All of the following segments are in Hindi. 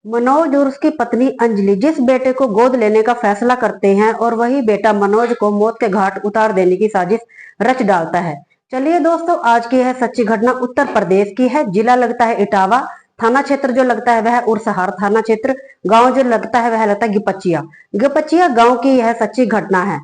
मनोज और उसकी पत्नी अंजलि जिस बेटे को गोद लेने का फैसला करते हैं और वही बेटा मनोज को मौत के घाट उतार देने की साजिश रच डालता है। चलिए दोस्तों, आज की यह सच्ची घटना उत्तर प्रदेश की है। जिला लगता है इटावा, थाना क्षेत्र जो लगता है वह उरसहार थाना क्षेत्र, गांव जो लगता है वह लगता है गिपचिया। गिपचिया गांव की यह सच्ची घटना है।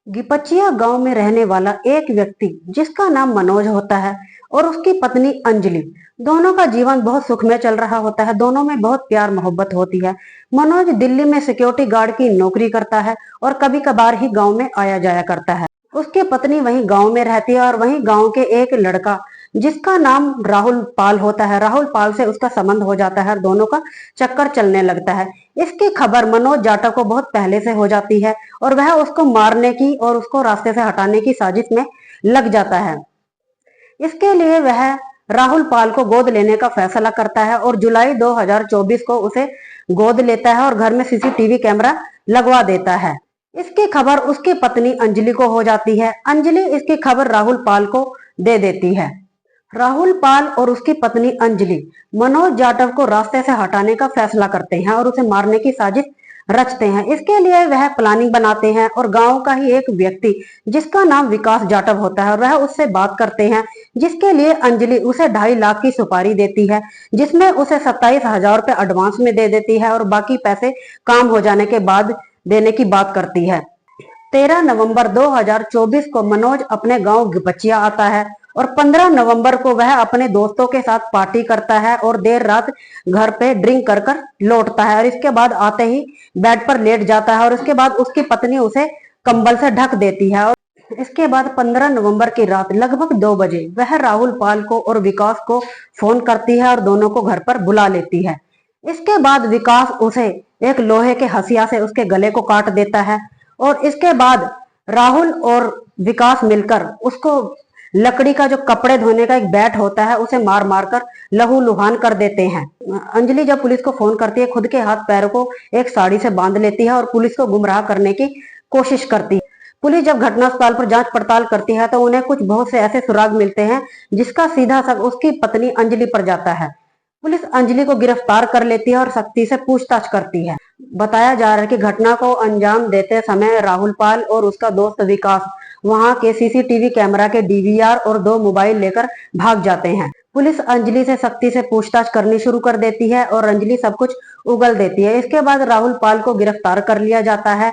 गिपचिया गांव में रहने वाला एक व्यक्ति जिसका नाम मनोज होता है और उसकी पत्नी अंजलि, दोनों का जीवन बहुत सुखमय चल रहा होता है। दोनों में बहुत प्यार मोहब्बत होती है। मनोज दिल्ली में सिक्योरिटी गार्ड की नौकरी करता है और कभी कभार ही गांव में आया जाया करता है। उसकी पत्नी वहीं गांव में रहती है और वहीं गांव के एक लड़का जिसका नाम राहुल पाल होता है, राहुल पाल से उसका संबंध हो जाता है और दोनों का चक्कर चलने लगता है। इसकी खबर मनोज जाटव को बहुत पहले से हो जाती है और वह उसको मारने की और उसको रास्ते से हटाने की साजिश में लग जाता है। इसके लिए वह राहुल पाल को गोद लेने का फैसला करता है और जुलाई 2024 को उसे गोद लेता है और घर में सीसीटीवी कैमरा लगवा देता है। इसकी खबर उसकी पत्नी अंजलि को हो जाती है। अंजलि इसकी खबर राहुल पाल को दे देती है। राहुल पाल और उसकी पत्नी अंजलि मनोज जाटव को रास्ते से हटाने का फैसला करते हैं और उसे मारने की साजिश रचते हैं। इसके लिए वह प्लानिंग बनाते हैं और गांव का ही एक व्यक्ति जिसका नाम विकास जाटव होता है और वह उससे बात करते हैं, जिसके लिए अंजलि उसे 2.5 लाख की सुपारी देती है, जिसमें उसे 27,000 रुपए एडवांस में दे देती है और बाकी पैसे काम हो जाने के बाद देने की बात करती है। 13 नवंबर 2024 को मनोज अपने गांव गिपचिया आता है और 15 नवंबर को वह अपने दोस्तों के साथ पार्टी करता है और देर रात घर पे ड्रिंक कर कर लौटता है और इसके बाद आते ही बेड पर लेट जाता है और उसके बाद उसकी पत्नी उसे कंबल से ढक देती है। और इसके बाद 15 नवंबर की रात लगभग 2 बजे वह राहुल पाल को और विकास को फोन करती है और दोनों को घर पर बुला लेती है। इसके बाद विकास उसे एक लोहे के हसिया से उसके गले को काट देता है और इसके बाद राहुल और विकास मिलकर उसको लकड़ी का जो कपड़े धोने का एक बैट होता है उसे मार मार कर लहूलुहान कर देते हैं। अंजलि जब पुलिस को फोन करती है, खुद के हाथ पैरों को एक साड़ी से बांध लेती है और पुलिस को गुमराह करने की कोशिश करती है। पुलिस जब घटनास्थल पर जांच पड़ताल करती है तो उन्हें कुछ बहुत से ऐसे सुराग मिलते हैं जिसका सीधा शक उसकी पत्नी अंजलि पर जाता है। पुलिस अंजलि को गिरफ्तार कर लेती है और सख्ती से पूछताछ करती है। बताया जा रहा है कि घटना को अंजाम देते समय राहुल पाल और उसका दोस्त विकास वहां के सीसीटीवी कैमरा के डीवीआर और 2 मोबाइल लेकर भाग जाते हैं। पुलिस अंजलि से सख्ती से पूछताछ करनी शुरू कर देती है और अंजलि सब कुछ उगल देती है। इसके बाद राहुल पाल को गिरफ्तार कर लिया जाता है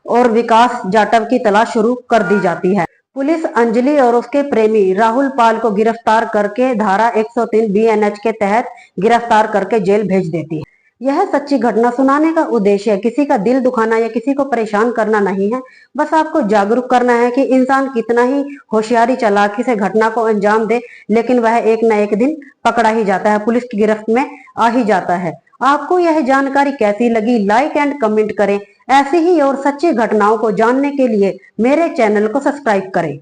और विकास जाटव की तलाश शुरू कर दी जाती है। पुलिस अंजलि और उसके प्रेमी राहुल पाल को गिरफ्तार करके धारा 103 बीएनएच के तहत गिरफ्तार करके जेल भेज देती है। यह सच्ची घटना सुनाने का उद्देश्य किसी का दिल दुखाना या किसी को परेशान करना नहीं है। बस आपको जागरूक करना है कि इंसान कितना ही होशियारी चालाकी से घटना को अंजाम दे, लेकिन वह एक न एक दिन पकड़ा ही जाता है, पुलिस की गिरफ्त में आ ही जाता है। आपको यह जानकारी कैसी लगी, लाइक एंड कमेंट करें। ऐसी ही और सच्ची घटनाओं को जानने के लिए मेरे चैनल को सब्सक्राइब करें।